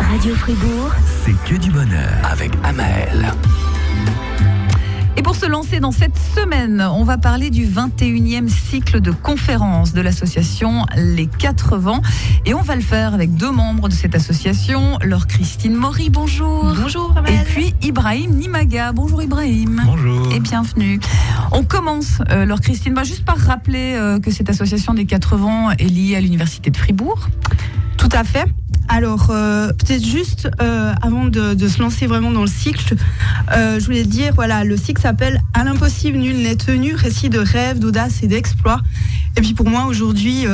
Radio Fribourg, c'est que du bonheur avec Amael. Et pour se lancer dans cette semaine, on va parler du 21e cycle de conférences de l'association Les 4 Vents. Et on va le faire avec 2 membres de cette association, Laure Christine Maury, bonjour. Bonjour Amael. Et puis Ibrahim Nimaga, bonjour Ibrahim. Bonjour. Et bienvenue. On commence, Laure Christine, juste par rappeler que cette association des 4 Vents est liée à l'université de Fribourg. Tout à fait. Alors, peut-être juste avant de se lancer vraiment dans le cycle, je voulais dire, voilà, le cycle s'appelle « À l'impossible, nul n'est tenu, récit de rêve, d'audace et d'exploit ». Et puis pour moi, aujourd'hui,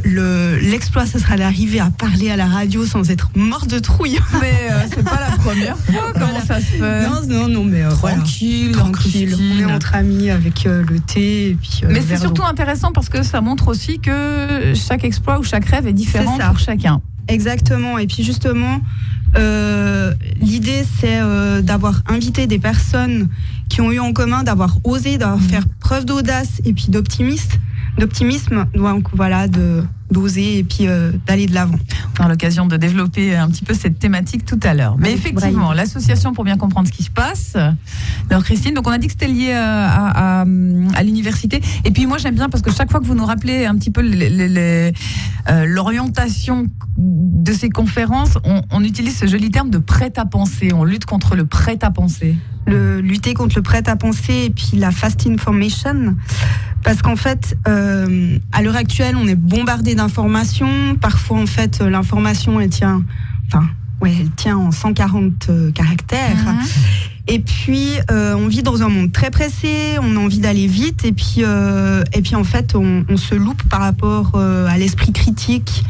l'exploit, ce sera d'arriver à parler à la radio sans être mort de trouille. Mais c'est pas la première fois, comment ça se fait? Non, mais tranquille. On est entre amis avec le thé et puis mais c'est surtout intéressant parce que ça montre aussi que chaque exploit ou chaque rêve est différent pour chacun. Exactement. Et puis justement, l'idée c'est d'avoir invité des personnes qui ont eu en commun d'avoir osé, d'avoir fait preuve d'audace et puis d'optimisme. Donc voilà, d'oser et puis d'aller de l'avant. On aura l'occasion de développer un petit peu cette thématique tout à l'heure. Mais effectivement, l'association, pour bien comprendre ce qui se passe, alors Christine, donc on a dit que c'était lié à l'université. Et puis moi j'aime bien parce que chaque fois que vous nous rappelez un petit peu l'orientation de ces conférences, on utilise ce joli terme de prêt-à-penser. On lutte contre le prêt-à-penser. Lutter contre le prêt-à-penser et puis la fast information. Parce qu'en fait, à l'heure actuelle, on est bombardé d'informations. Parfois, en fait, l'information, elle tient en 140 caractères. Et puis, on vit dans un monde très pressé, on a envie d'aller vite. Et puis en fait, on se loupe par rapport à l'esprit critique,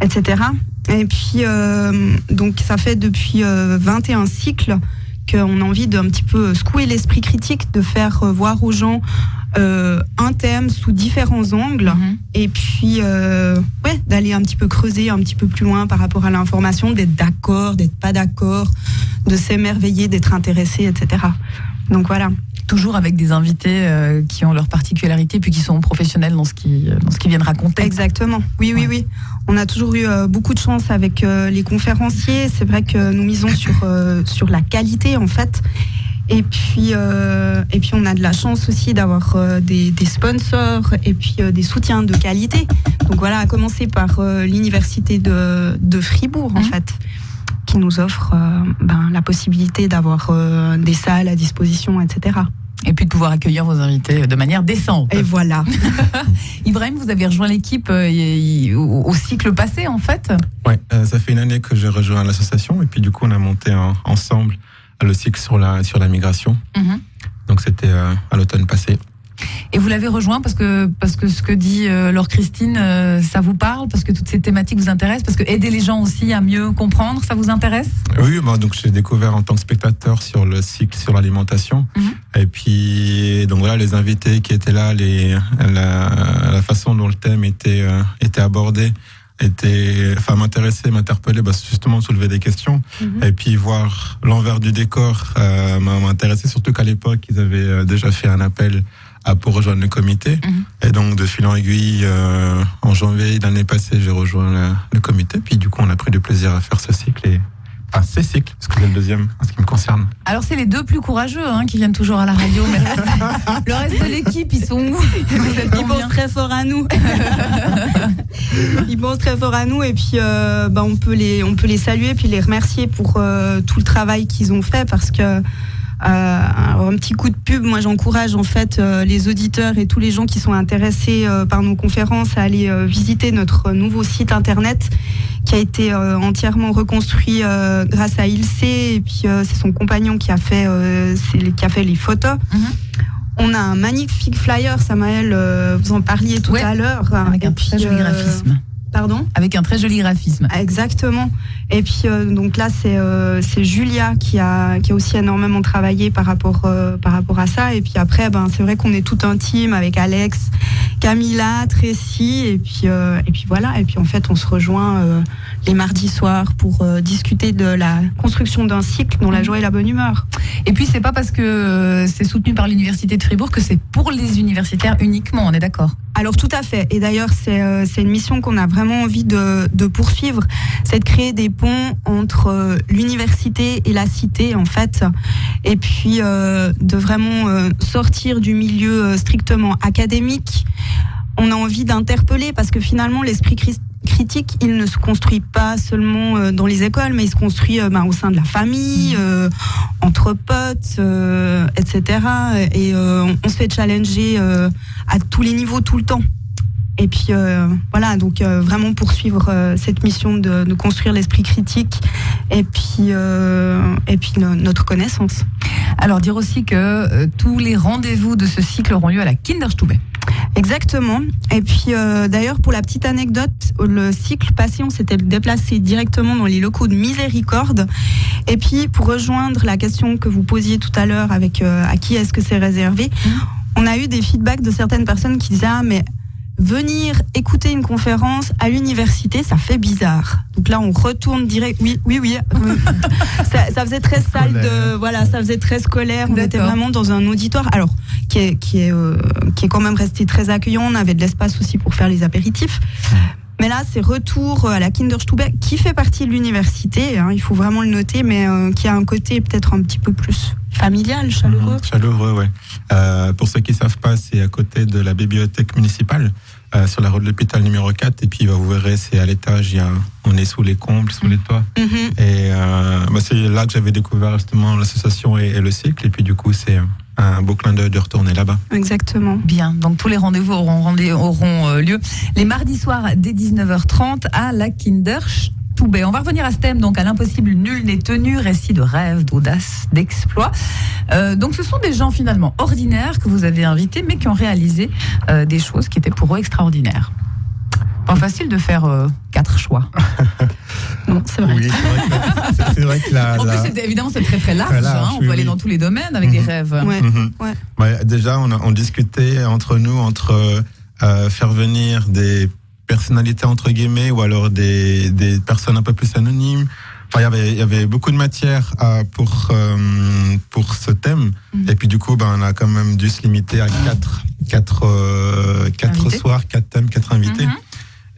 etc. Et puis, donc, ça fait depuis 21 cycles qu'on a envie d'un petit peu secouer l'esprit critique, de faire voir aux gens un thème sous différents angles, et puis d'aller un petit peu creuser un petit peu plus loin par rapport à l'information, d'être d'accord, d'être pas d'accord, de s'émerveiller, d'être intéressé, etc. Donc voilà. Toujours avec des invités qui ont leurs particularités puis qui sont professionnels dans ce qu'ils viennent raconter. Exactement. Oui. On a toujours eu beaucoup de chance avec les conférenciers. C'est vrai que nous misons sur la qualité en fait. Et puis on a de la chance aussi d'avoir des sponsors et puis des soutiens de qualité. Donc voilà, à commencer par l'université de Fribourg en fait, qui nous offre la possibilité d'avoir des salles à disposition, etc. Et puis de pouvoir accueillir vos invités de manière décente. Et voilà. Ibrahim, vous avez rejoint l'équipe au cycle passé en fait. Oui, ça fait une année que j'ai rejoint l'association et puis du coup on a monté ensemble le cycle sur la migration. Donc c'était à l'automne passé. Et vous l'avez rejoint parce que ce que dit Laure Christine, ça vous parle, parce que toutes ces thématiques vous intéressent, parce que aider les gens aussi à mieux comprendre, ça vous intéresse? Oui, donc j'ai découvert en tant que spectateur sur le cycle sur l'alimentation. Et puis donc voilà, les invités qui étaient là, la façon dont le thème était abordé m'intéressait, m'interpellait, justement soulever des questions. Et puis voir l'envers du décor m'a intéressé, surtout qu'à l'époque ils avaient déjà fait un appel pour rejoindre le comité. Et donc de fil en aiguille, en janvier de l'année passée, j'ai rejoint le comité. Puis du coup on a pris du plaisir à faire ce cycle ces cycles, parce que c'est le deuxième en ce qui me concerne. Alors c'est les 2 plus courageux qui viennent toujours à la radio, mais le reste de l'équipe, ils sont où? Ils pensent très fort à nous. Ils pensent très fort à nous et puis on peut les saluer puis les remercier pour tout le travail qu'ils ont fait, parce que un petit coup de pub, moi j'encourage en fait les auditeurs et tous les gens qui sont intéressés par nos conférences à aller visiter notre nouveau site internet qui a été entièrement reconstruit grâce à Ilse, et puis c'est son compagnon qui a fait les photos. On a un magnifique flyer, Samael, vous en parliez tout à l'heure. Avec un très joli graphisme. Pardon ? Avec un très joli graphisme. Exactement. Et puis donc là c'est Julia qui a aussi énormément travaillé par rapport à ça. Et puis après c'est vrai qu'on est tout un team avec Alex, Camilla, Tracy et puis voilà. Et puis en fait on se rejoint les mardis soirs pour discuter de la construction d'un cycle dans la joie et la bonne humeur. Et puis c'est pas parce que c'est soutenu par l'université de Fribourg que c'est pour les universitaires uniquement, on est d'accord? Alors tout à fait. Et d'ailleurs c'est une mission qu'on a vraiment envie de poursuivre, c'est de créer des pont entre l'université et la cité, en fait, et puis de vraiment sortir du milieu strictement académique. On a envie d'interpeller parce que finalement, l'esprit critique, il ne se construit pas seulement dans les écoles, mais il se construit au sein de la famille, entre potes, etc. Et on se fait challenger à tous les niveaux, tout le temps. Et puis voilà, donc vraiment poursuivre cette mission de construire l'esprit critique et puis notre connaissance. Alors dire aussi que tous les rendez-vous de ce cycle auront lieu à la Kinderstube. Exactement. Et puis d'ailleurs, pour la petite anecdote, le cycle passé, on s'était déplacé directement dans les locaux de Miséricorde. Et puis pour rejoindre la question que vous posiez tout à l'heure avec à qui est-ce que c'est réservé, on a eu des feedbacks de certaines personnes qui disaient mais venir écouter une conférence à l'université, ça fait bizarre. Donc là, on retourne direct. Oui. Ça faisait très salle ça faisait très scolaire. On était vraiment dans un auditoire, alors qui est quand même resté très accueillant. On avait de l'espace aussi pour faire les apéritifs. Mais là, c'est retour à la Kinderstube, qui fait partie de l'université, il faut vraiment le noter, mais qui a un côté peut-être un petit peu plus familial, chaleureux. Chaleureux, ouais. Pour ceux qui ne savent pas, c'est à côté de la bibliothèque municipale, sur la rue de l'hôpital numéro 4. Et puis, vous verrez, c'est à l'étage, on est sous les combles, sous les toits. Et c'est là que j'avais découvert justement l'association et le cycle. Et puis, du coup, c'est un beau clin d'œil de retourner là-bas. Exactement. Bien, donc tous les rendez-vous auront lieu les mardis soirs dès 19h30 à la Kinderstube. On va revenir à ce thème, donc à l'impossible, nul n'est tenu, récit de rêve, d'audace, d'exploit. Donc ce sont des gens finalement ordinaires que vous avez invités, mais qui ont réalisé des choses qui étaient pour eux extraordinaires. Pas facile de faire 4 choix. Non, c'est vrai. Oui, c'est vrai que en plus, évidemment, c'est très très large. On peut aller dans tous les domaines avec des rêves. Ouais, déjà, on discutait entre nous, faire venir des personnalités entre guillemets ou alors des personnes un peu plus anonymes. Enfin, il y avait beaucoup de matière pour ce thème. Et puis du coup, on a quand même dû se limiter à 4 soirs, 4 thèmes, 4 invités.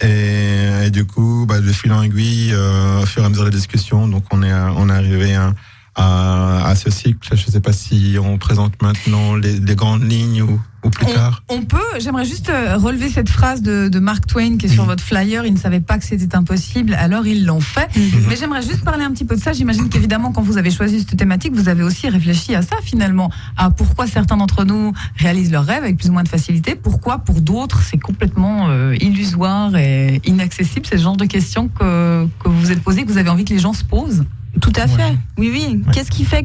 Et du coup, de fil en aiguille, au fur et à mesure des discussions, donc on est arrivé à ce cycle. Je ne sais pas si on présente maintenant les grandes lignes ou plus tard. On peut. J'aimerais juste relever cette phrase de Mark Twain qui est sur votre flyer. Ils ne savaient pas que c'était impossible, alors ils l'ont fait. Mais j'aimerais juste parler un petit peu de ça. J'imagine qu'évidemment, quand vous avez choisi cette thématique, vous avez aussi réfléchi à ça finalement, à pourquoi certains d'entre nous réalisent leurs rêves avec plus ou moins de facilité. Pourquoi pour d'autres c'est complètement illusoire et inaccessible. C'est le genre de questions que vous vous êtes posées, que vous avez envie que les gens se posent. Tout à fait. Oui. Ouais. Qu'est-ce qui fait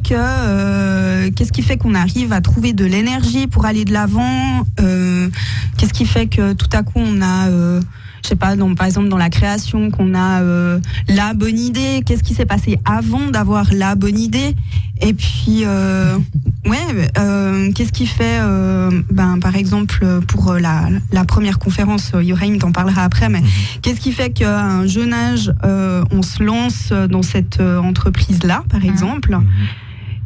qu'on arrive à trouver de l'énergie pour aller de l'avant? Qu'est-ce qui fait que tout à coup on a, je sais pas, par exemple dans la création, qu'on a la bonne idée? Qu'est-ce qui s'est passé avant d'avoir la bonne idée? Et puis, qu'est-ce qui fait, par exemple, pour la première conférence, Yoraim t'en parlera après, mais qu'est-ce qui fait qu'à un jeune âge, on se lance dans cette entreprise-là, par exemple?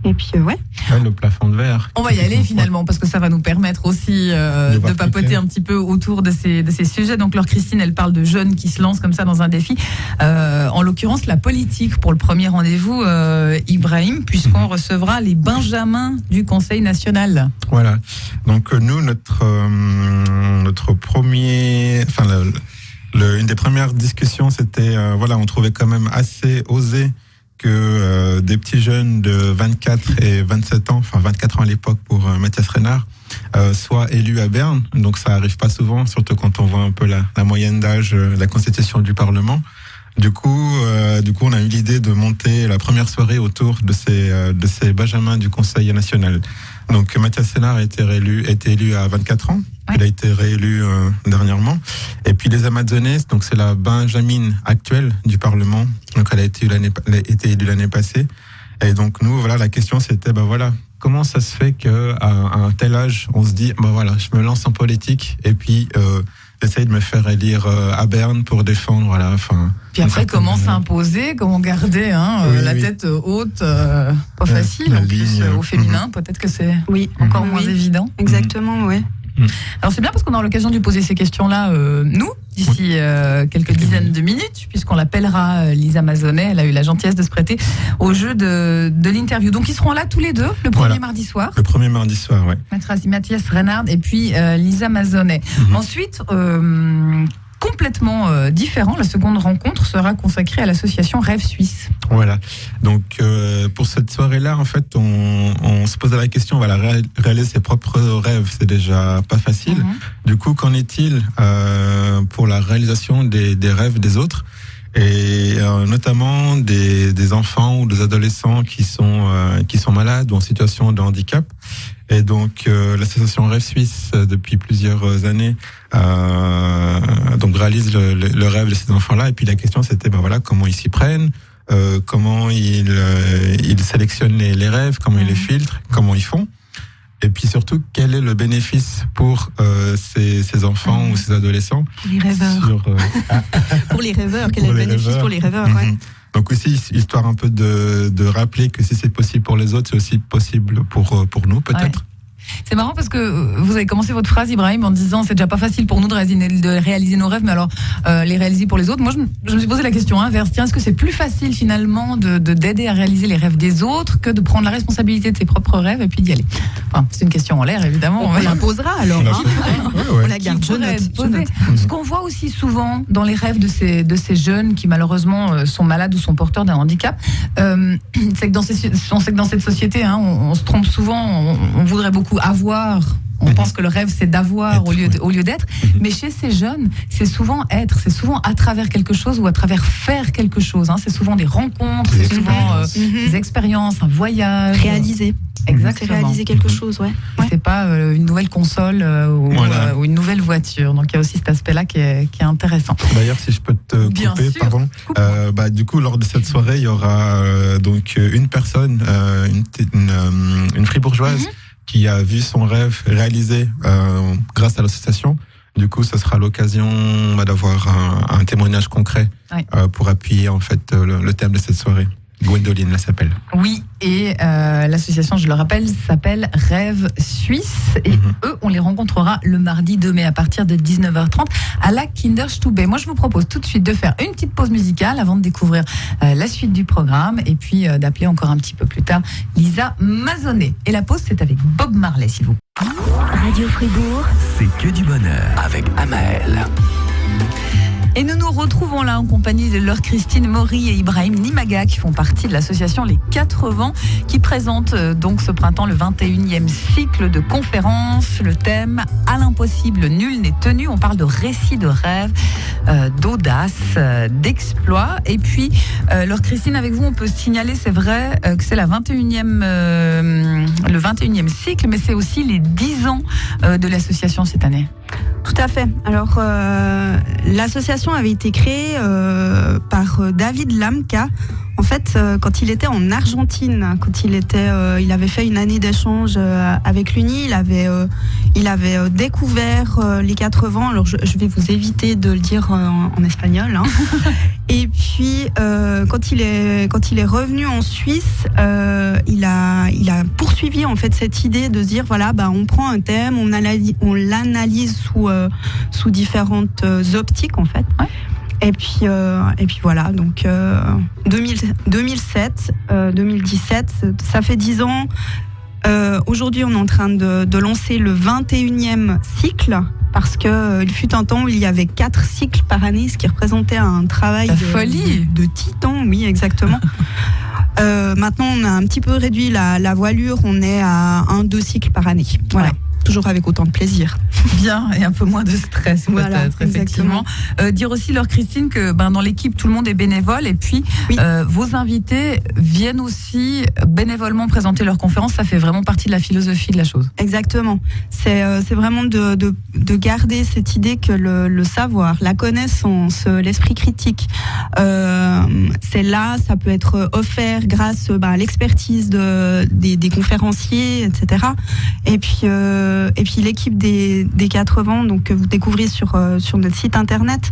Et puis, le plafond de verre. On va y aller finalement, parce que ça va nous permettre aussi de papoter un petit peu autour de ces sujets. Donc, Laure Christine, elle parle de jeunes qui se lancent comme ça dans un défi. En l'occurrence, la politique pour le premier rendez-vous, Ibrahim, puisqu'on recevra les Benjamins du Conseil national. Voilà. Donc, nous, notre premier... une des premières discussions, c'était... on trouvait quand même assez osé que des petits jeunes de 24 et 27 ans, enfin 24 ans à l'époque pour Mathias Renard, soient élus à Berne. Donc ça arrive pas souvent, surtout quand on voit un peu la moyenne d'âge, la constitution du Parlement. Du coup, on a eu l'idée de monter la première soirée autour de ces Benjamins du Conseil national. Donc Mathias Renard a été élu à 24 ans. Il a été réélu dernièrement. Et puis les Amazones, donc c'est la Benjamine actuelle du Parlement. Donc elle a été élue l'année passée. Et donc nous, la question c'était, comment ça se fait qu'à un tel âge, on se dit, je me lance en politique et puis j'essaye de me faire élire à Berne pour défendre, Puis après, comment s'imposer, comment garder la tête haute, pas facile, en plus au féminin, peut-être que c'est encore moins évident. Exactement, ouais. Alors c'est bien parce qu'on aura l'occasion de lui poser ces questions-là, nous, d'ici quelques dizaines de minutes, puisqu'on l'appellera Lisa Mazzonnet. Elle a eu la gentillesse de se prêter au jeu de l'interview. Donc ils seront là tous les deux, le premier mardi soir. Le premier mardi soir, oui. Mathias Renard et puis Lisa Mazzonnet. Ensuite, complètement différent, la seconde rencontre sera consacrée à l'association Rêve Suisse. Voilà. Donc pour cette soirée-là, en fait, on se posait la question, voilà, réaliser ses propres rêves, c'est déjà pas facile. Du coup, qu'en est-il pour la réalisation des rêves des autres, et notamment des enfants ou des adolescents qui sont malades ou en situation de handicap? Et donc l'association Rêve Suisse, depuis plusieurs années, donc réalise le rêve de ces enfants-là. Et puis la question, c'était comment ils s'y prennent, comment ils sélectionnent les rêves, comment ils les filtrent, comment ils font. Et puis surtout, quel est le bénéfice pour ces enfants ou ces adolescents? Les rêveurs. Pour les rêveurs, quel est le bénéfice pour les rêveurs? Ouais. Donc aussi, histoire un peu de rappeler que si c'est possible pour les autres, c'est aussi possible pour nous, peut-être. Ouais. C'est marrant parce que vous avez commencé votre phrase, Ibrahim, en disant c'est déjà pas facile pour nous de réaliser nos rêves, mais alors les réaliser pour les autres. Moi, je me suis posé la question inverse. Tiens, est-ce que c'est plus facile finalement d'aider à réaliser les rêves des autres que de prendre la responsabilité de ses propres rêves et puis d'y aller? Enfin, c'est une question en l'air, évidemment. On l'imposera alors. On la garde. Ce qu'on voit aussi souvent dans les rêves de ces jeunes qui malheureusement sont malades ou sont porteurs d'un handicap, c'est que dans cette société, on se trompe souvent. On voudrait beaucoup avoir. On pense que le rêve, c'est d'avoir au lieu d'être. Mais chez ces jeunes, c'est souvent être. C'est souvent à travers quelque chose ou à travers faire quelque chose. C'est souvent des rencontres, c'est souvent des expériences, un voyage. Réaliser. Exactement. C'est réaliser quelque chose, ouais. C'est pas une nouvelle console ou une nouvelle voiture. Donc il y a aussi cet aspect-là qui est intéressant. D'ailleurs, si je peux te couper, pardon. Du coup, lors de cette soirée, il y aura donc une personne, une fribourgeoise, qui a vu son rêve réalisé grâce à l'association. Du coup, ça sera l'occasion d'avoir un témoignage concret pour appuyer en fait le thème de cette soirée. Gwendoline, elle s'appelle. Oui, et l'association, je le rappelle, s'appelle Rêve Suisse. Et eux, on les rencontrera le mardi 2 mai à partir de 19h30 à la Kinderstube. Moi, je vous propose tout de suite de faire une petite pause musicale avant de découvrir la suite du programme et puis d'appeler encore un petit peu plus tard Lisa Mazzonnet. Et la pause, c'est avec Bob Marley, s'il vous plaît. Radio Fribourg, c'est que du bonheur avec Amael. Et nous nous retrouvons là en compagnie de Laure Christine Maury et Ibrahim Nimaga qui font partie de l'association Les 4 Vents qui présente donc ce printemps le 21e cycle de conférences. Le thème « À l'impossible, nul n'est tenu ». On parle de récits de rêves, d'audace, d'exploit. Et puis, Laure Christine, avec vous, on peut signaler, c'est vrai, que c'est le 21e cycle, mais c'est aussi les 10 ans de l'association cette année. Tout à fait. Alors, l'association avait été créée par David Lamka. En fait, quand il était en Argentine, il avait fait une année d'échange avec l'Uni, il avait découvert les 4 vents. Alors, je vais vous éviter de le dire en espagnol. Et puis, quand il est revenu en Suisse, il a poursuivi en fait cette idée de se dire on prend un thème, on l'analyse sous différentes optiques en fait. Ouais. Et puis voilà, donc 2007, 2017, ça fait 10 ans. Aujourd'hui, on est en train de lancer le 21e cycle, parce qu'il fut un temps où il y avait 4 cycles par année, ce qui représentait un travail de titan, oui, exactement. Maintenant, on a un petit peu réduit la voilure, on est à 1-2 cycles par année. Voilà. Ouais. Toujours avec autant de plaisir. Bien, et un peu moins de stress, voilà, peut-être, effectivement. Dire aussi, Laure Christine, que dans l'équipe, tout le monde est bénévole, et puis vos invités viennent aussi bénévolement présenter leurs conférences. Ça fait vraiment partie de la philosophie de la chose. Exactement. C'est vraiment de garder cette idée que le savoir, la connaissance, l'esprit critique, c'est là, ça peut être offert grâce à l'expertise des conférenciers, etc. Et puis l'équipe des 4 vents, donc que vous découvrez sur notre site internet,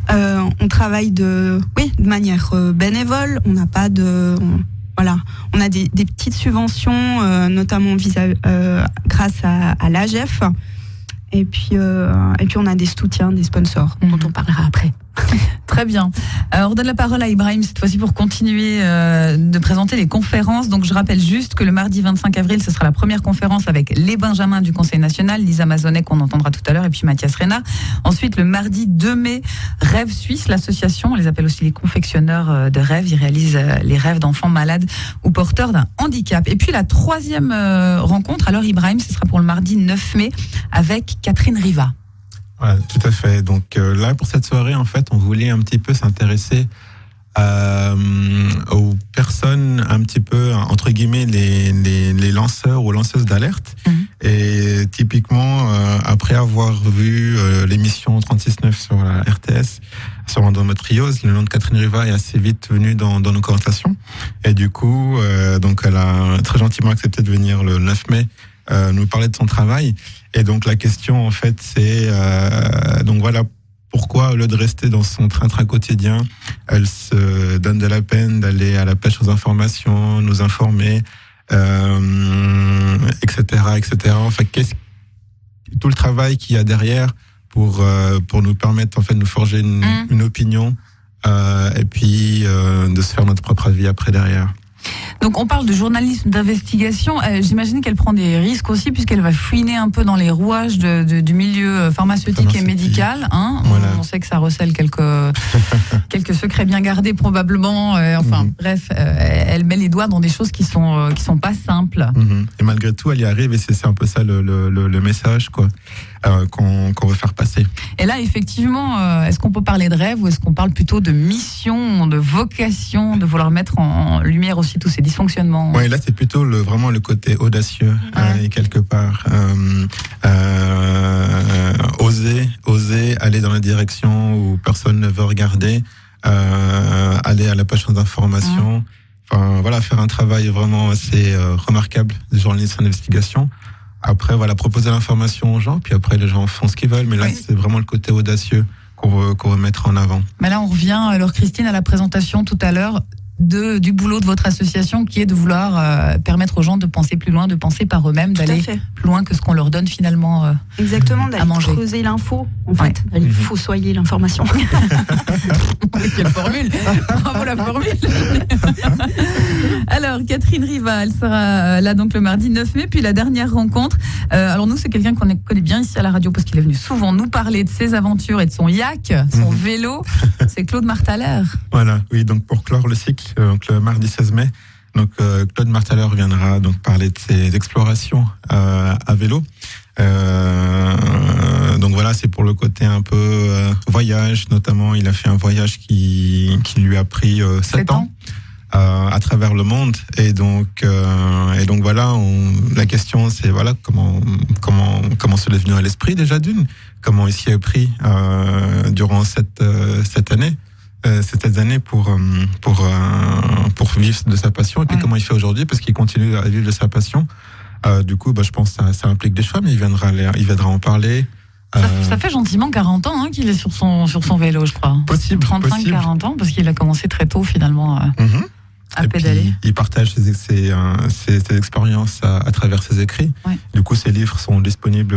on travaille de manière bénévole. On n'a pas on a des petites subventions, notamment grâce à l'AGEF. Et puis on a des soutiens, des sponsors dont on parlera après. Très bien. Alors, on donne la parole à Ibrahim cette fois-ci pour continuer de présenter les conférences. Donc, je rappelle juste que le mardi 25 avril, ce sera la première conférence avec les Benjamins du Conseil national, Lisa Mazonet qu'on entendra tout à l'heure, et puis Mathias Reynard. Ensuite, le mardi 2 mai, Rêve Suisse, l'association, on les appelle aussi les confectionneurs de rêves. Ils réalisent les rêves d'enfants malades ou porteurs d'un handicap. Et puis, la troisième rencontre, alors Ibrahim, ce sera pour le mardi 9 mai avec Catherine Riva. Ouais, tout à fait. Donc là, pour cette soirée, en fait, on voulait un petit peu s'intéresser aux personnes, un petit peu, entre guillemets, les lanceurs ou lanceuses d'alerte. Et typiquement, après avoir vu l'émission 36.9 sur la RTS, sur Endométriose, le nom de Catherine Riva est assez vite venu dans nos conversations. Et du coup, donc elle a très gentiment accepté de venir le 9 mai nous parler de son travail. Et donc la question en fait c'est donc voilà pourquoi au lieu de rester dans son train-train quotidien, elle se donne de la peine d'aller à la pêche aux informations, nous informer, etc. Enfin tout le travail qu'il y a derrière pour nous permettre en fait de nous forger une opinion et puis de se faire notre propre avis après derrière. Donc on parle de journalisme d'investigation, j'imagine qu'elle prend des risques aussi puisqu'elle va fouiner un peu dans les rouages du milieu pharmaceutique et médical. Hein. Voilà. On sait que ça recèle quelques secrets bien gardés probablement. Bref, elle met les doigts dans des choses qui sont pas simples. Et malgré tout, elle y arrive et c'est un peu ça le message quoi. Qu'on veut faire passer. Et là, effectivement, est-ce qu'on peut parler de rêve ou est-ce qu'on parle plutôt de mission, de vocation, de vouloir mettre en lumière aussi tous ces dysfonctionnements? Oui, là, c'est plutôt vraiment le côté audacieux, et quelque part. Oser aller dans la direction où personne ne veut regarder, aller à la page d'information. Enfin, voilà, faire un travail vraiment assez remarquable de journaliste d'investigation. Après, voilà, proposer l'information aux gens, puis après, les gens font ce qu'ils veulent. Mais là, c'est vraiment le côté audacieux qu'on veut mettre en avant. Mais là, on revient, alors Christine, à la présentation tout à l'heure du boulot de votre association qui est de vouloir permettre aux gens de penser plus loin, de penser par eux-mêmes, d'aller plus loin que ce qu'on leur donne finalement exactement, d'aller à manger. Creuser l'info, en fait. D'aller fossoyer l'information. Quelle formule! Bravo la formule! Alors, Catherine Riva, elle sera là donc le mardi 9 mai, puis la dernière rencontre. Alors nous, c'est quelqu'un qu'on connaît bien ici à la radio parce qu'il est venu souvent nous parler de ses aventures et de son yak, son vélo. C'est Claude Marthaler. Voilà, oui, donc pour clore le cycle, donc le mardi 16 mai, donc Claude Marthaler viendra donc parler de ses explorations à vélo. Donc voilà, c'est pour le côté un peu voyage, notamment il a fait un voyage qui lui a pris 7 ans. À travers le monde et donc voilà, la question c'est voilà comment c'est devenu à l'esprit déjà d'une, comment il s'y est pris durant cette année pour vivre de sa passion et puis comment il fait aujourd'hui parce qu'il continue à vivre de sa passion. Du coup, je pense que ça implique des choix, mais il viendra en parler. Ça fait gentiment 40 ans qu'il est sur son vélo, je crois. Possible. 35-40 ans, parce qu'il a commencé très tôt finalement à pédaler. Il partage ses expériences à travers ses écrits. Ouais. Du coup, ses livres sont disponibles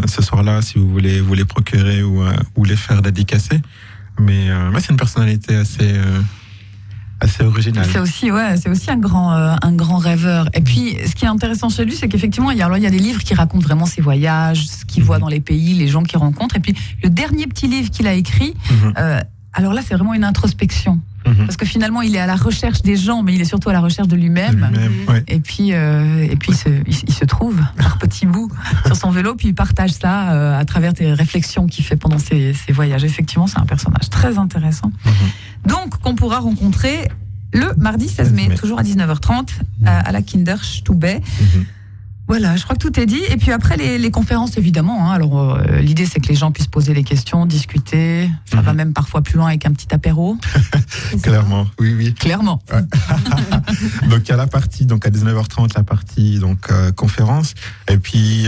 ce soir-là si vous voulez vous les procurer ou les faire dédicacer. Mais c'est une personnalité assez original. C'est aussi un grand rêveur. Et puis, ce qui est intéressant chez lui, c'est qu'effectivement, il y a des livres qui racontent vraiment ses voyages, ce qu'il voit dans les pays, les gens qu'il rencontre. Et puis, le dernier petit livre qu'il a écrit, alors là, c'est vraiment une introspection. Parce que finalement, il est à la recherche des gens, mais il est surtout à la recherche de lui-même. Ouais. Et puis il se trouve par petits bouts sur son vélo, puis il partage ça à travers des réflexions qu'il fait pendant ses voyages. Effectivement, c'est un personnage très intéressant. Donc, qu'on pourra rencontrer le mardi 16 mai, toujours à 19h30, à la Kinderstube. Voilà, je crois que tout est dit. Et puis après, les conférences, évidemment. Alors, l'idée, c'est que les gens puissent poser des questions, discuter. Ça va même parfois plus loin avec un petit apéro. Clairement, oui. Clairement. Ouais. Donc, il y a la partie, donc à 19h30, la partie conférence. Et puis,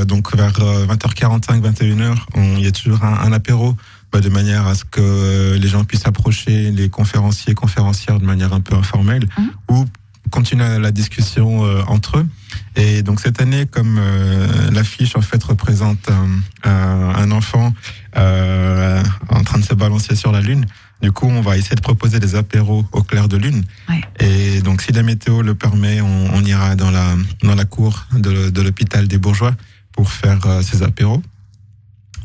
donc vers 20h45, 21h, il y a toujours un apéro, de manière à ce que les gens puissent approcher les conférenciers, conférencières de manière un peu informelle, ou continuer la discussion entre eux. Et donc cette année, comme l'affiche en fait représente un enfant en train de se balancer sur la Lune, du coup on va essayer de proposer des apéros au clair de lune. Ouais. Et donc si la météo le permet, on ira dans la cour de l'hôpital des Bourgeois pour faire ces apéros.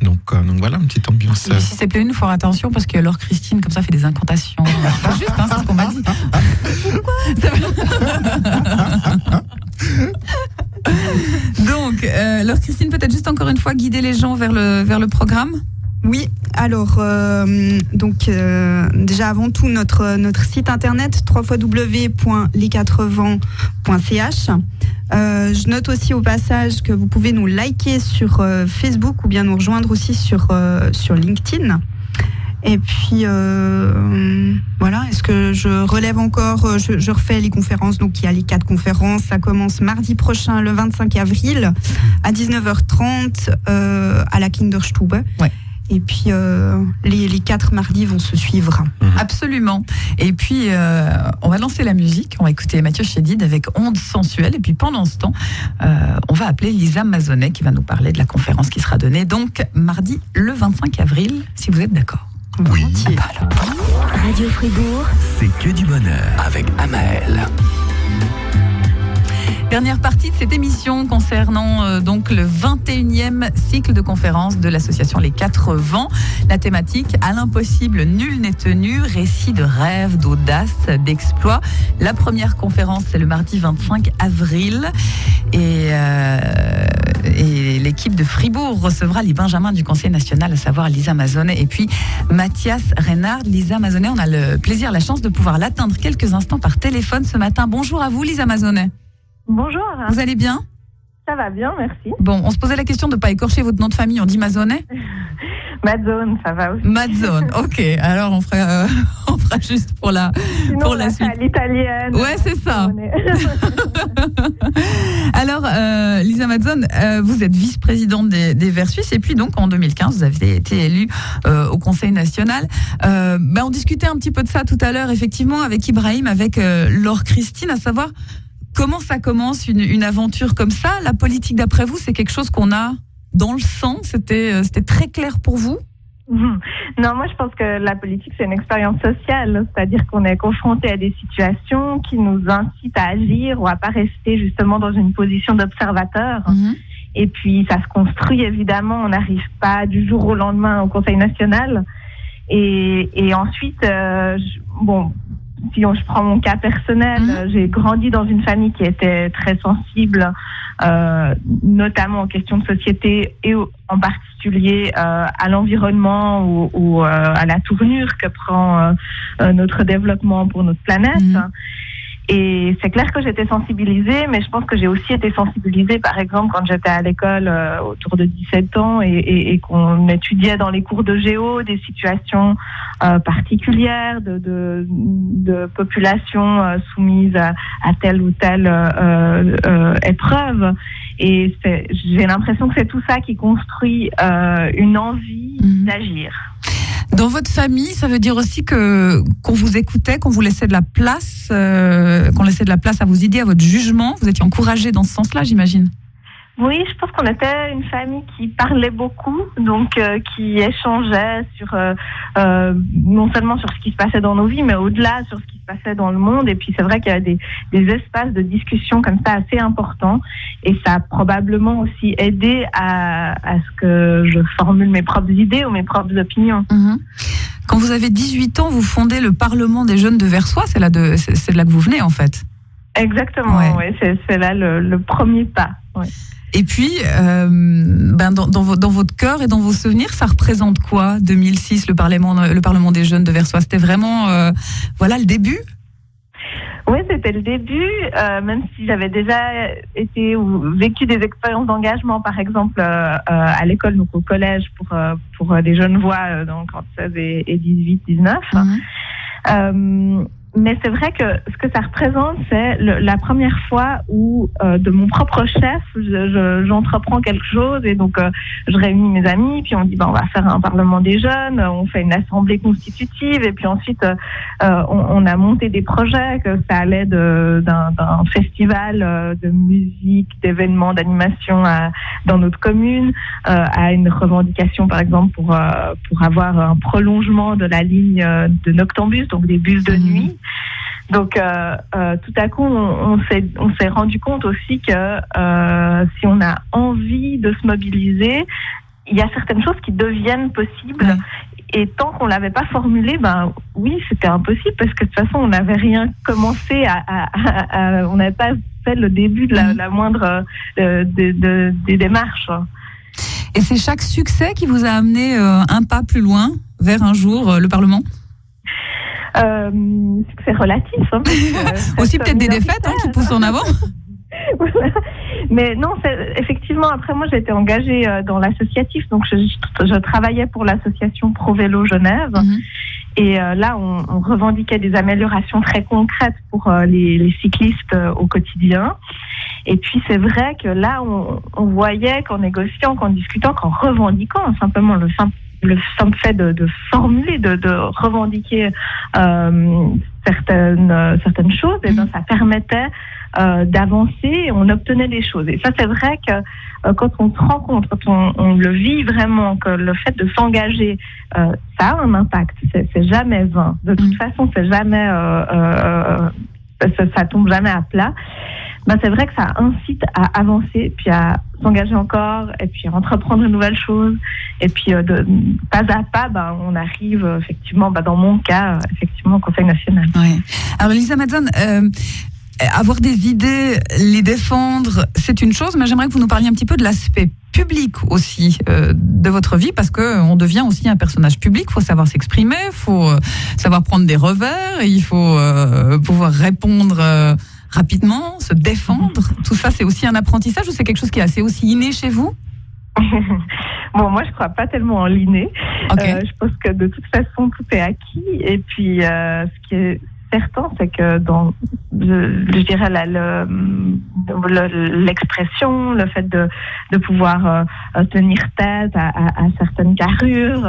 Donc voilà, une petite ambiance. Et si c'est plein, il faut faire attention parce que Laure Christine, comme ça, fait des incantations. C'est juste, hein, c'est ce qu'on m'a dit. Donc, Laure Christine, peut-être juste encore une fois guider les gens vers le programme. Oui, alors déjà avant tout notre site internet www.les4vents.ch. Je note aussi au passage que vous pouvez nous liker sur Facebook ou bien nous rejoindre aussi sur LinkedIn. Et puis voilà, est-ce que je relève encore, je refais les conférences, donc il y a les 4 conférences, ça commence mardi prochain le 25 avril à 19h30 à la Kinderstube. Ouais. Et puis les 4 mardis vont se suivre. Absolument. Et puis on va lancer la musique, on va écouter Mathieu Chédid avec Ondes sensuelles. Et puis pendant ce temps, on va appeler Lisa Mazonet qui va nous parler de la conférence qui sera donnée donc mardi le 25 avril, si vous êtes d'accord. Oui. Voilà. Radio Fribourg, c'est que du bonheur avec Amael. Dernière partie de cette émission concernant donc le 21e cycle de conférences de l'association Les 4 Vents. La thématique « À l'impossible, nul n'est tenu », récit de rêves, d'audace, d'exploits. La première conférence, c'est le mardi 25 avril. Et l'équipe de Fribourg recevra les Benjamins du Conseil national, à savoir Lisa Mazonet et puis Mathias Reynard. Lisa Mazonet, on a le plaisir, la chance de pouvoir l'atteindre quelques instants par téléphone ce matin. Bonjour à vous, Lisa Mazonet. Bonjour. Vous allez bien ? Ça va bien, merci. Bon, on se posait la question de ne pas écorcher votre nom de famille. On dit Mazonet ? Madzone, ça va aussi. Madzone, ok. Alors on fera juste pour la suite. À l'italienne. Ouais, c'est ça. Alors, Lisa Madzone, vous êtes vice-présidente des Verts Suisses et puis donc en 2015, vous avez été élue au Conseil national. On discutait un petit peu de ça tout à l'heure, effectivement, avec Ibrahim, avec Laure Christine, à savoir comment ça commence une aventure comme ça. La politique, d'après vous, c'est quelque chose qu'on a dans le sang. C'était très clair pour vous? Non, moi je pense que la politique c'est une expérience sociale, c'est-à-dire qu'on est confronté à des situations qui nous incitent à agir ou à pas rester justement dans une position d'observateur. Et puis ça se construit évidemment, on n'arrive pas du jour au lendemain au Conseil national. Et ensuite, si je prends mon cas personnel, j'ai grandi dans une famille qui était très sensible, notamment aux questions de société et en particulier à l'environnement ou à la tournure que prend notre développement pour notre planète. Et c'est clair que j'étais sensibilisée, mais je pense que j'ai aussi été sensibilisée, par exemple, quand j'étais à l'école autour de 17 ans et qu'on étudiait dans les cours de géo des situations particulières de populations soumises à telle ou telle épreuve. Et j'ai l'impression que c'est tout ça qui construit une envie d'agir. Dans votre famille, ça veut dire aussi qu'on vous écoutait, qu'on vous laissait de la place, qu'on laissait de la place à vos idées, à votre jugement. Vous étiez encouragé dans ce sens-là, j'imagine. Oui, je pense qu'on était une famille qui parlait beaucoup, donc qui échangeait sur non seulement sur ce qui se passait dans nos vies, mais au-delà sur ce qui se passait dans le monde. Et puis c'est vrai qu'il y a des espaces de discussion comme ça assez importants, et ça a probablement aussi aidé à ce que je formule mes propres idées ou mes propres opinions. Quand vous avez 18 ans, vous fondez le Parlement des jeunes de Versoix, c'est de là que vous venez en fait. Exactement, ouais. C'est là le premier pas. Ouais. Et puis, dans votre cœur et dans vos souvenirs, ça représente quoi, 2006, le Parlement des jeunes de Versoix? C'était vraiment le début? Oui, c'était le début, même si j'avais déjà vécu des expériences d'engagement, par exemple à l'école, donc au collège, pour des jeunes voix, donc entre 16 et 18, 19. Mais c'est vrai que ce que ça représente, c'est la première fois où, de mon propre chef, j'entreprends quelque chose et donc je réunis mes amis, puis on dit on va faire un parlement des jeunes, on fait une assemblée constitutive et puis ensuite on a monté des projets, que ça allait d'un festival de musique, d'événements, d'animation dans notre commune, à une revendication par exemple pour avoir un prolongement de la ligne de Noctambus, donc des bus de nuit. Donc tout à coup on s'est rendu compte aussi que si on a envie de se mobiliser, il y a certaines choses qui deviennent possibles. Ouais. Et tant qu'on l'avait pas formulé, oui, c'était impossible parce que de toute façon on n'avait rien commencé on n'avait pas fait le début de la moindre des démarches. Et c'est chaque succès qui vous a amené un pas plus loin vers un jour le Parlement? C'est relatif. Aussi peut-être des défaites qui poussent en avant. Voilà. Mais non, effectivement, après moi j'ai été engagée dans l'associatif, donc je travaillais pour l'association Pro Vélo Genève. Et là on revendiquait des améliorations très concrètes pour les cyclistes au quotidien. Et puis c'est vrai que là on voyait qu'en négociant, qu'en discutant, qu'en revendiquant simplement le simple fait de formuler, de revendiquer certaines choses, et ça permettait d'avancer, on obtenait des choses. Et ça, c'est vrai que quand on se rend compte, quand on le vit vraiment, que le fait de s'engager, ça a un impact. C'est jamais vain. De toute façon, c'est jamais, ça tombe jamais à plat. C'est vrai que ça incite à avancer, puis à s'engager encore, et puis à entreprendre de nouvelles choses. Et puis, pas à pas, on arrive effectivement, dans mon cas, effectivement, au Conseil national. Ouais. Alors, Lisa Madson, avoir des idées, les défendre, c'est une chose, mais j'aimerais que vous nous parliez un petit peu de l'aspect public aussi de votre vie, parce qu'on devient aussi un personnage public. Il faut savoir s'exprimer, il faut savoir prendre des revers, il faut pouvoir répondre rapidement, se défendre. Tout ça, c'est aussi un apprentissage ou c'est quelque chose qui est assez aussi inné chez vous? Bon, moi, je crois pas tellement en l'inné. Okay. Je pense que de toute façon, tout est acquis. Et puis, ce qui est certain, c'est que je dirais l'expression, le fait de pouvoir tenir tête à certaines carrures,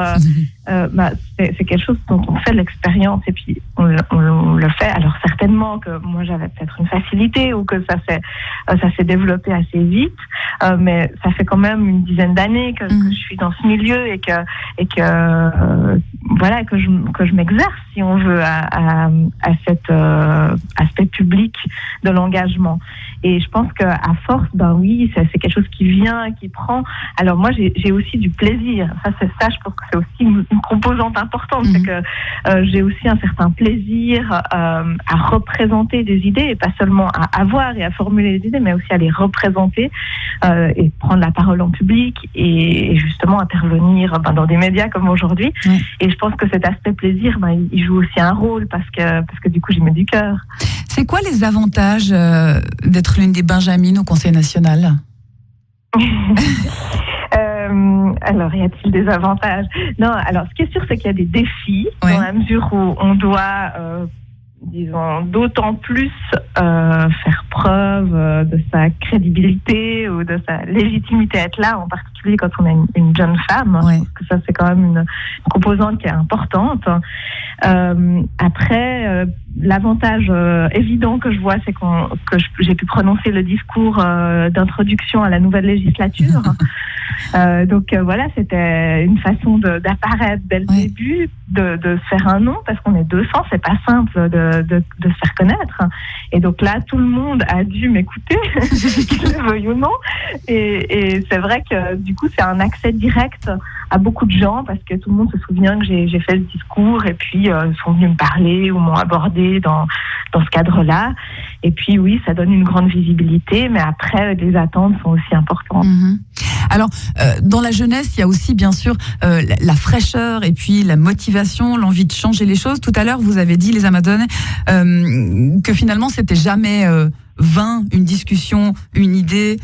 c'est quelque chose dont on fait l'expérience et puis on le fait. Alors certainement que moi j'avais peut-être une facilité ou que ça s'est développé assez vite, mais ça fait quand même une dizaine d'années que je suis dans ce milieu et que voilà, que je m'exerce, si on veut, à cet aspect public de l'engagement. Et je pense qu'à force, oui, c'est quelque chose qui vient, qui prend. Alors moi, j'ai aussi du plaisir. Ça, je pense que c'est aussi une composante importante. C'est que j'ai aussi un certain plaisir à représenter des idées, et pas seulement à avoir et à formuler des idées, mais aussi à les représenter et prendre la parole en public et justement intervenir dans des médias comme aujourd'hui. Et je pense que cet aspect plaisir, il joue aussi un rôle parce que du coup, j'y mets du cœur. C'est quoi les avantages d'être l'une des Benjamines au Conseil national? Alors, y a-t-il des avantages? Non, alors, ce qui est sûr, c'est qu'il y a des défis, dans la mesure où on doit, disons, d'autant plus faire preuve de sa crédibilité ou de sa légitimité à être là, en particulier quand on est une jeune femme, parce que ça, c'est quand même une composante qui est importante. Après, l'avantage évident que je vois, c'est que j'ai pu prononcer le discours d'introduction à la nouvelle législature. Donc voilà, c'était une façon d'apparaître dès le début, de se faire un nom, parce qu'on est 200, c'est pas simple de se faire connaître. Et donc là, tout le monde a dû m'écouter, qu'il le veuille ou non. Et c'est vrai que du coup, c'est un accès direct à beaucoup de gens, parce que tout le monde se souvient que j'ai fait le discours, et puis ils sont venus me parler ou m'ont abordé dans ce cadre-là. Et puis oui, ça donne une grande visibilité, mais après, les attentes sont aussi importantes. Alors, dans la jeunesse, il y a aussi bien sûr la fraîcheur et puis la motivation, l'envie de changer les choses. Tout à l'heure, vous avez dit, Lisa Madson, que finalement, c'était jamais vain, une discussion, une idée,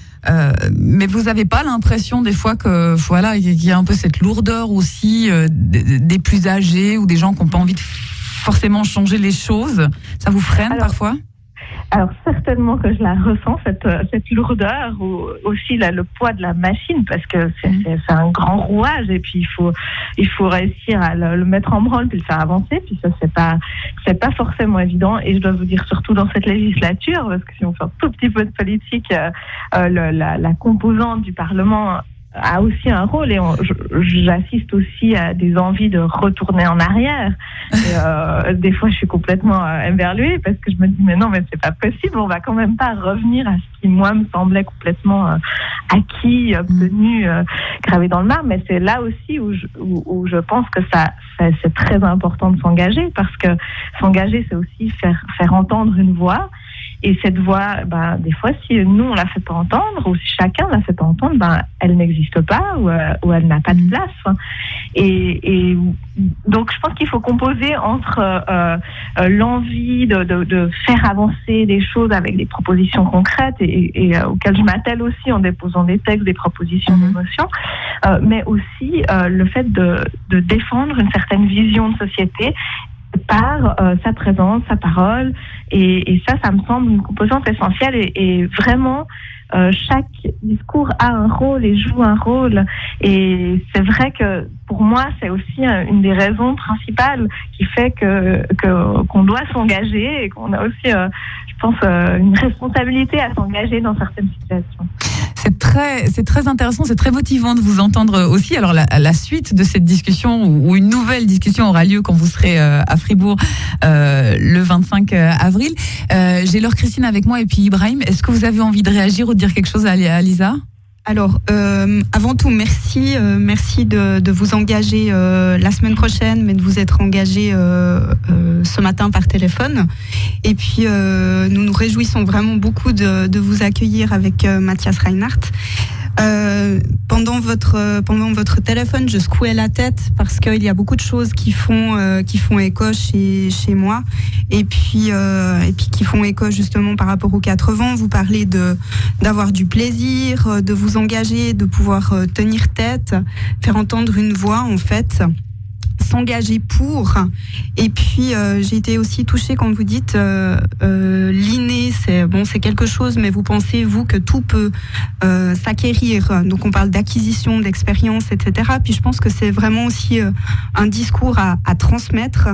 mais vous n'avez pas l'impression des fois que voilà, qu'il y a un peu cette lourdeur aussi des plus âgés ou des gens qui n'ont pas envie de forcément changer les choses. Ça vous freine parfois ? Alors certainement que je la ressens, cette lourdeur, ou aussi le poids de la machine, parce que c'est un grand rouage, et puis il faut réussir à le mettre en branle puis le faire avancer, puis ça c'est pas forcément évident. Et je dois vous dire, surtout dans cette législature, parce que si on fait un tout petit peu de politique, la composante du Parlement a aussi un rôle, et j'assiste aussi à des envies de retourner en arrière. Et, des fois, je suis complètement éberluée parce que je me dis mais non, mais c'est pas possible. On va quand même pas revenir à ce qui moi me semblait complètement acquis, obtenu, gravé dans le marbre. Mais c'est là aussi où je pense que c'est très important de s'engager, parce que s'engager, c'est aussi faire entendre une voix. Et cette voix, des fois, si nous, on la fait pas entendre, ou si chacun la fait pas entendre, elle n'existe pas, ou elle n'a pas de place. Et donc, je pense qu'il faut composer entre l'envie de faire avancer des choses avec des propositions concrètes, et auxquelles je m'attelle aussi en déposant des textes, des propositions d'émotion, mais aussi le fait de défendre une certaine vision de société par sa présence, sa parole, et ça me semble une composante essentielle, et vraiment chaque discours a un rôle et joue un rôle, et c'est vrai que pour moi c'est aussi une des raisons principales qui fait qu'on doit s'engager, et qu'on a aussi je pense une responsabilité à s'engager dans certaines situations. C'est très intéressant, c'est très motivant de vous entendre aussi. Alors la suite de cette discussion, ou une nouvelle discussion, aura lieu quand vous serez à Fribourg le 25 avril. J'ai Laure Christine avec moi et puis Ibrahim. Est-ce que vous avez envie de réagir ou de dire quelque chose à Lisa ? Alors, avant tout, merci de vous engager la semaine prochaine, mais de vous être engagé ce matin par téléphone. Et puis, nous nous réjouissons vraiment beaucoup de vous accueillir avec Mathias Reinhardt. Pendant votre téléphone, je secouais la tête parce qu'il y a beaucoup de choses qui font écho chez moi, et puis qui font écho justement par rapport aux 80. Vous parlez d'avoir du plaisir, de vous engager, de pouvoir tenir tête, faire entendre une voix en fait. S'engager pour. Et puis j'ai été aussi touchée quand vous dites l'inné, c'est quelque chose, mais vous pensez vous que tout peut s'acquérir. Donc on parle d'acquisition, d'expérience, etc. Puis je pense que c'est vraiment aussi un discours à transmettre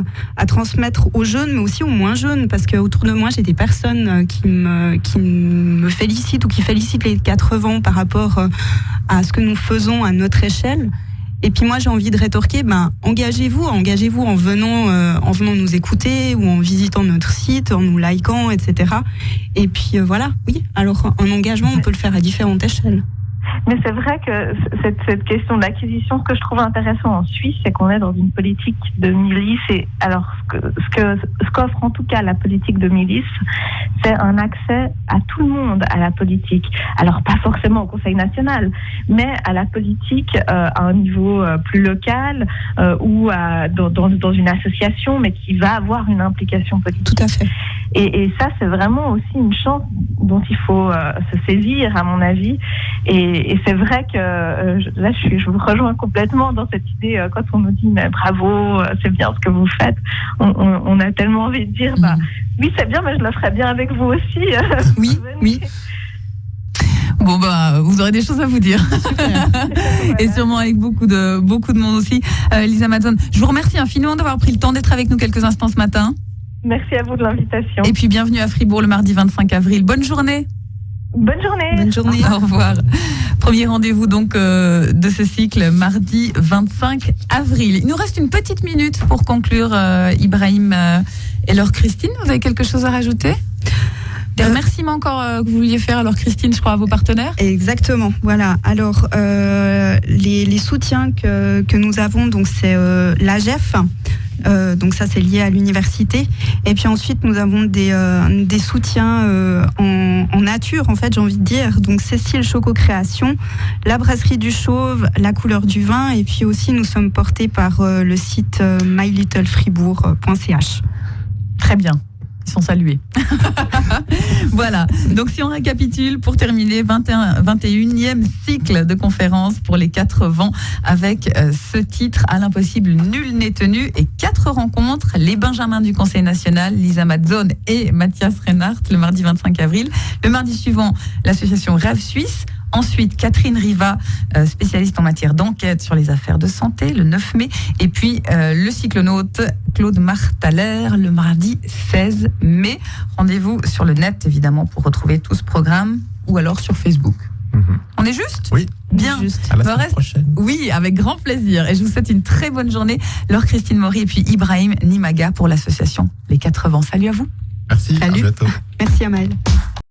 aux jeunes, mais aussi aux moins jeunes, parce que autour de moi j'ai des personnes qui me félicitent, ou qui félicitent les 80 par rapport à ce que nous faisons à notre échelle. Et puis moi j'ai envie de rétorquer, engagez-vous en venant nous écouter, ou en visitant notre site, en nous likant, etc. Et puis voilà, oui. Alors un engagement, on peut le faire à différentes échelles. Mais c'est vrai que cette question d'acquisition, ce que je trouve intéressant en Suisse, c'est qu'on est dans une politique de milice. Et alors, ce qu'offre en tout cas la politique de milice, c'est un accès à tout le monde à la politique. Alors, pas forcément au Conseil national, mais à la politique à un niveau plus local, ou dans une association, mais qui va avoir une implication politique. Tout à fait. Et ça, c'est vraiment aussi une chance dont il faut se saisir, à mon avis. Et c'est vrai que là, je vous rejoins complètement dans cette idée, quand on nous dit mais bravo, c'est bien ce que vous faites. On a tellement envie de dire oui, c'est bien, mais je le ferai bien avec vous aussi. Oui. Bon vous aurez des choses à vous dire. Super. Et sûrement avec beaucoup de monde aussi. Lisa Madson, je vous remercie infiniment d'avoir pris le temps d'être avec nous quelques instants ce matin. Merci à vous de l'invitation. Et puis bienvenue à Fribourg le mardi 25 avril. Bonne journée. Bonne journée. Bonne journée. Au revoir. Premier rendez-vous donc de ce cycle mardi 25 avril. Il nous reste une petite minute pour conclure, Ibrahim et Laure Christine. Vous avez quelque chose à rajouter ? Des remerciements encore que vous vouliez faire, alors Christine, je crois, à vos partenaires. Exactement, voilà. Alors, les soutiens que nous avons, donc c'est l'AGEF. Donc ça c'est lié à l'université, et puis ensuite nous avons des soutiens en nature, en fait, j'ai envie de dire. Donc Cécile Choco Création, la brasserie du Chauve, la couleur du vin, et puis aussi nous sommes portés par le site mylittlefribourg.ch. Très bien. Ils sont salués. Voilà. Donc, si on récapitule, pour terminer, 21e cycle de conférences pour les 4 vents avec ce titre, à l'impossible, nul n'est tenu, et 4 rencontres, les Benjamins du Conseil national, Lisa Mazzone et Mathias Reinhardt, le mardi 25 avril. Le mardi suivant, l'association Rêve Suisse. Ensuite, Catherine Riva, spécialiste en matière d'enquête sur les affaires de santé, le 9 mai. Et puis, le cyclonaute Claude Martaler, le mardi 16 mai. Rendez-vous sur le net, évidemment, pour retrouver tout ce programme, ou alors sur Facebook. On est juste ? Oui. Bien. Juste. À la semaine prochaine. Oui, avec grand plaisir. Et je vous souhaite une très bonne journée. Laure Christine Maury et puis Ibrahim Nimaga pour l'association Les 4 Vents. Salut à vous. Merci. Salut. À bientôt. Merci Amael.